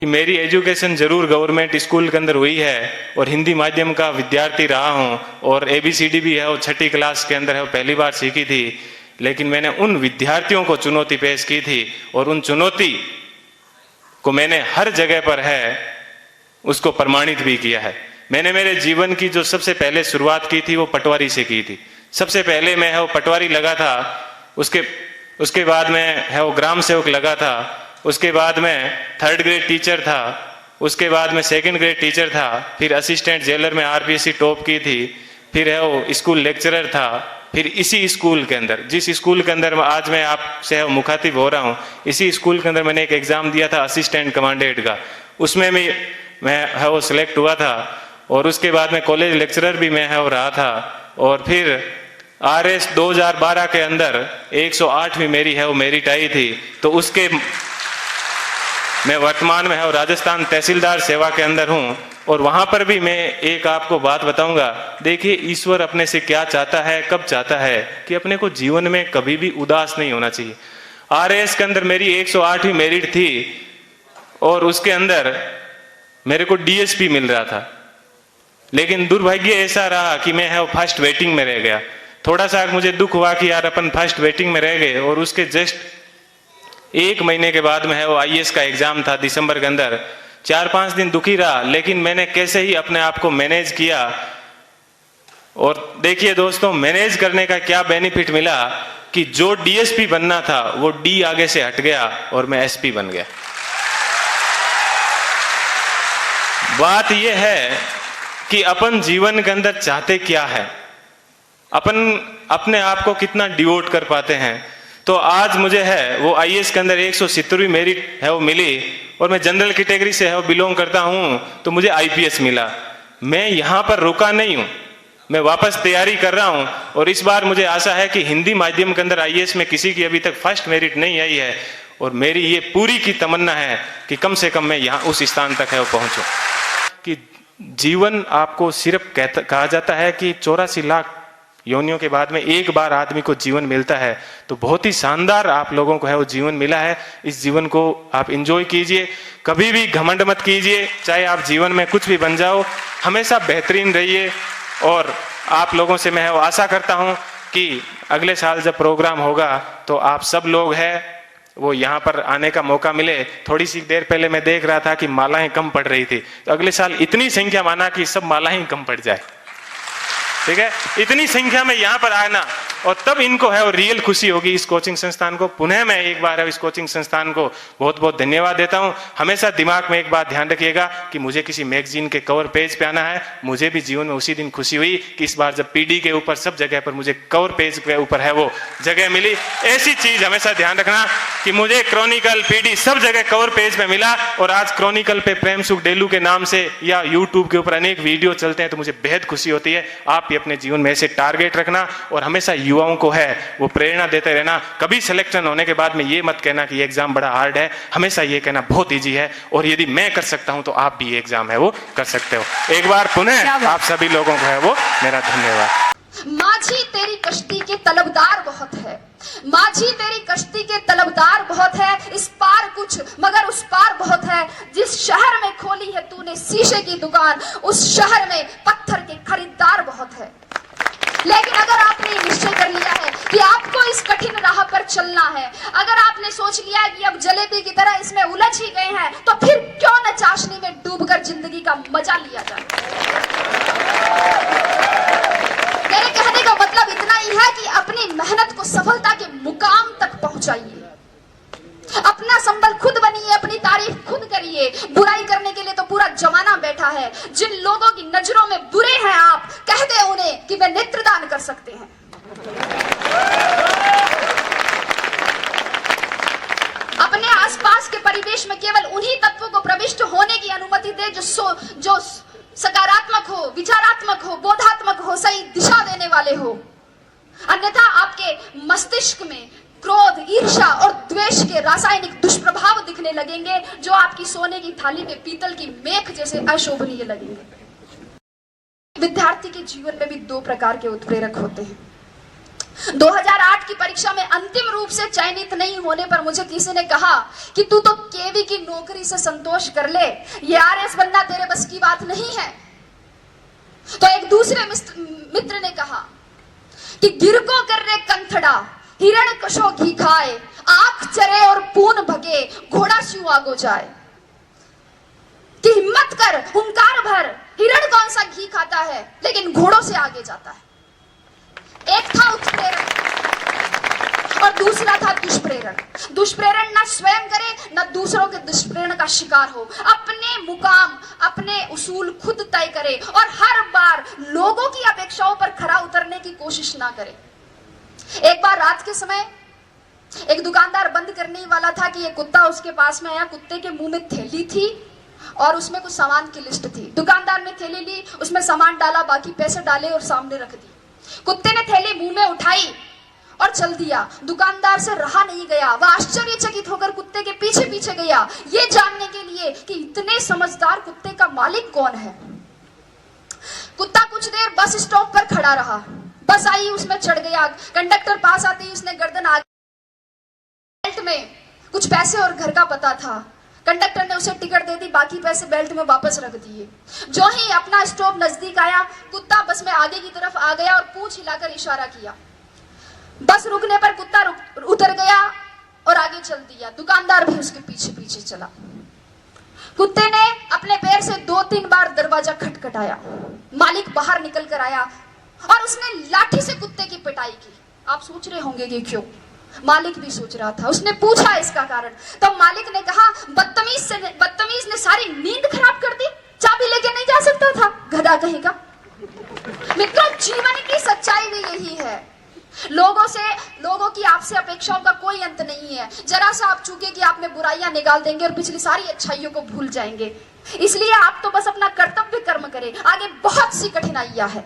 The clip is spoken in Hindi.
कि मेरी एजुकेशन जरूर गवर्नमेंट स्कूल के अंदर हुई है और हिंदी माध्यम का विद्यार्थी रहा हूँ और ABCD भी है वो 6ठी क्लास के अंदर है वो पहली बार सीखी थी, लेकिन मैंने उन विद्यार्थियों को चुनौती पेश की थी और उन चुनौती को मैंने हर जगह पर है उसको प्रमाणित भी किया है। मैंने मेरे जीवन की जो सबसे पहले शुरुआत की थी वो पटवारी से की थी। सबसे पहले मैं है वो पटवारी लगा था, उसके बाद में है वो ग्राम सेवक लगा था, उसके बाद में 3rd ग्रेड टीचर था, उसके बाद में 2nd ग्रेड टीचर था, फिर असिस्टेंट जेलर में RPSC टॉप की थी, फिर है वो स्कूल लेक्चरर था, फिर इसी स्कूल के अंदर जिस स्कूल के अंदर आज मैं आपसे मुखातिब हो रहा हूँ, इसी स्कूल के अंदर मैंने एक एग्जाम दिया था असिस्टेंट कमांडेंट का, उसमें भी मैं है वो सिलेक्ट हुआ था और उसके बाद में कॉलेज लेक्चरर भी मैं है वो रहा था और फिर RS 2012 के अंदर 108वीं मेरी है वो मेरिट आई थी। तो उसके मैं वर्तमान में है वो राजस्थान तहसीलदार सेवा के अंदर हूँ और वहां पर भी मैं एक आपको बात बताऊंगा। देखिए ईश्वर अपने से क्या चाहता है, कब चाहता है कि अपने को जीवन में कभी भी उदास नहीं होना चाहिए। RS के अंदर मेरी 108वीं मेरिट थी और उसके अंदर मेरे को DSP मिल रहा था, लेकिन दुर्भाग्य ऐसा रहा कि मैं है वो फर्स्ट वेटिंग में रह गया। थोड़ा सा मुझे दुख हुआ कि यार अपन फर्स्ट वेटिंग में रह गए और उसके जस्ट 1 महीने के बाद में है वो IAS का एग्जाम था दिसंबर के अंदर। 4-5 दिन दुखी रहा, लेकिन मैंने कैसे ही अपने आप को मैनेज किया और देखिए दोस्तों मैनेज करने का क्या बेनिफिट मिला कि जो DSP बनना था वो D आगे से हट गया और मैं SP बन गया। बात यह है कि अपन जीवन के अंदर चाहते क्या है, अपन अपने आप को कितना डिवोट कर पाते हैं। तो आज मुझे है वो IAS के अंदर 170वीं मेरिट है वो मिली और मैं जनरल कैटेगरी से है वो बिलोंग करता हूं, तो मुझे IPS मिला। मैं यहां पर रुका नहीं हूं, मैं वापस तैयारी कर रहा हूं और इस बार मुझे आशा है कि हिंदी माध्यम के अंदर IAS में किसी की अभी तक फर्स्ट मेरिट नहीं आई है और मेरी ये पूरी की तमन्ना है कि कम से कम मैं यहाँ उस स्थान तक है वो पहुंचूं। कि जीवन आपको सिर्फ कहा जाता है कि 84 लाख योनियों के बाद में एक बार आदमी को जीवन मिलता है, तो बहुत ही शानदार आप लोगों को है वो जीवन मिला है। इस जीवन को आप एंजॉय कीजिए, कभी भी घमंड मत कीजिए, चाहे आप जीवन में कुछ भी बन जाओ, हमेशा बेहतरीन रहिए। और आप लोगों से मैं आशा करता हूं कि अगले साल जब प्रोग्राम होगा तो आप सब लोग हैं वो यहाँ पर आने का मौका मिले। थोड़ी सी देर पहले मैं देख रहा था कि मालाएं कम पड़ रही थी, तो अगले साल इतनी संख्या माना कि सब मालाएं कम पड़ जाए, ठीक है, इतनी संख्या में यहाँ पर आना और तब इनको है वो रियल खुशी होगी। इस कोचिंग संस्थान को पुनः मैं एक बार है इस कोचिंग संस्थान को बहुत बहुत धन्यवाद देता हूँ। हमेशा दिमाग में एक बात ध्यान रखिएगा कि मुझे किसी मैगजीन के कवर पेज पे आना है। मुझे भी जीवन में उसी दिन खुशी हुई कि इस बार जब PD के ऊपर सब जगह पर मुझे कवर पेज के ऊपर है वो जगह मिली। ऐसी चीज हमेशा ध्यान रखना कि मुझे क्रॉनिकल PD सब जगह कवर पेज पे मिला और आज क्रॉनिकल पे प्रेम सुख डेलू के नाम से या यूट्यूब के ऊपर अनेक वीडियो चलते हैं, तो मुझे बेहद खुशी होती है। आप भी अपने जीवन में ऐसे टारगेट रखना और हमेशा युवाओं को है वो प्रेरणा देते रहना। कभी सिलेक्शन होने के बाद में ये मत कहना कि ये एग्जाम बड़ा हार्ड है, हमेशा ये कहना बहुत इजी है और यदि मैं कर सकता हूं तो आप भी ये एग्जाम है वो कर सकते हो। एक बार पुनः आप सभी लोगों को है वो मेरा धन्यवाद। माझी तेरी कश्ती के तलबदार बहुत है, माझी तेरी कश्ती के तलबदार बहुत है, इस पार कुछ मगर उस पार बहुत है। जिस शहर में खोली है तूने शीशे की दुकान, उस शहर में पत्थर के खरीदार बहुत है। लेकिन अगर आपने निश्चय कर लिया है कि आपको इस कठिन राह पर चलना है, अगर आपने सोच लिया है कि अब जलेबी की तरह इसमें उलझ ही गए हैं, तो फिर क्यों न चाशनी में डूबकर जिंदगी का मजा लिया जाए। मेरे कहने का मतलब इतना ही है कि अपनी मेहनत को सफलता के मुकाम तक पहुंचाइए, अपना संबल खुद बनिए, अपनी तारीफ खुद करिए। बुराई करने के लिए तो पूरा जमाना बैठा है। जिन लोगों की नजरों में बुरे हैं आप, कह दे उन्हें कि वे नेत्रदान कर सकते हैं। अपने आसपास के परिवेश में केवल उन्हीं तत्वों को प्रविष्ट होने की अनुमति दे जो सकारात्मक हो, विचारात्मक हो, बोधात्मक हो, सही दिशा देने वाले हो। अन्यथा आपके मस्तिष्क में क्रोध, ईर्ष्या और द्वेष के रासायनिक दुष्प्रभाव दिखने लगेंगे, जो आपकी सोने की थाली में पीतल की मेख जैसे अशोभनीय लगेंगे। विद्यार्थी के जीवन में भी 2 प्रकार के उत्प्रेरक होते हैं। 2008 की परीक्षा में अंतिम रूप से चयनित नहीं होने पर मुझे किसी ने कहा कि तू तो केवी की नौकरी से संतोष कर ले, ये आरएस बनना तेरे बस की बात नहीं है। तो एक दूसरे मित्र ने कहा कि गिरको कर रे कंथड़ा, हिरण कशो घी खाए, आंख चरे और पून भगे, घोड़ा स्यू आगो जाए। कि हिम्मत कर, हुंकार भर, हिरण कौन सा घी खाता है लेकिन घोड़ों से आगे जाता है। एक था उत्प्रेरण और दूसरा था दुष्प्रेरण। दुष्प्रेरण ना स्वयं करे ना दूसरों के दुष्प्रेरण का शिकार हो, अपने मुकाम अपने उसूल खुद तय करे और हर बार लोगों की अपेक्षाओं पर खरा उतरने की कोशिश ना करे। एक बार रात के समय एक दुकानदार बंद करने वाला था कि ये कुत्ता उसके पास में आया। कुत्ते के मुंह में थैली थी और उसमें कुछ सामान की लिस्ट थी। दुकानदार ने थैली ली, उसमें सामान डाला, बाकी पैसे डाले और सामने रख दी। कुत्ते ने थैली मुंह में उठाई और चल दिया। दुकानदार से रहा नहीं गया, वह आश्चर्यचकित होकर कुत्ते के पीछे पीछे गया, ये जानने के लिए कि इतने समझदार कुत्ते का मालिक कौन है। कुत्ता कुछ देर बस स्टॉप पर खड़ा रहा। बस आई, उसमें चढ़ गया। कंडक्टर पास आते ही उसने गर्दन आगे, बेल्ट में कुछ पैसे और घर का पता था। कंडक्टर ने उसे टिकट दे दी, बाकी पैसे बेल्ट में वापस रख दिए। जो ही अपना स्टॉप नजदीक आया, कुत्ता बस में आगे की तरफ आ गया और पूंछ हिलाकर इशारा किया। बस रुकने पर कुत्ता उतर गया और आगे चल दिया। दुकानदार भी उसके पीछे पीछे चला। कुत्ते ने अपने पैर से 2-3 बार दरवाजा खटखटाया। मालिक बाहर निकल कर आया और उसने लाठी से कुत्ते की पिटाई की। आप सोच रहे होंगे कि क्यों? मालिक भी सोच रहा था। उसने पूछा इसका कारण, तो मालिक ने कहा बदतमीज ने सारी नींद खराब कर दी, चाबी लेके नहीं जा सकता था, गधा कहेगा। मित्रों, जीवन की सच्चाई भी यही है। लोगों की आपसे अपेक्षाओं का कोई अंत नहीं है। जरा सा आप चूके कि आप में बुराइयां निकाल देंगे और पिछली सारी अच्छाइयों को भूल जाएंगे। इसलिए आप तो बस अपना कर्तव्य कर्म करें, आगे बहुत सी कठिनाइयां है।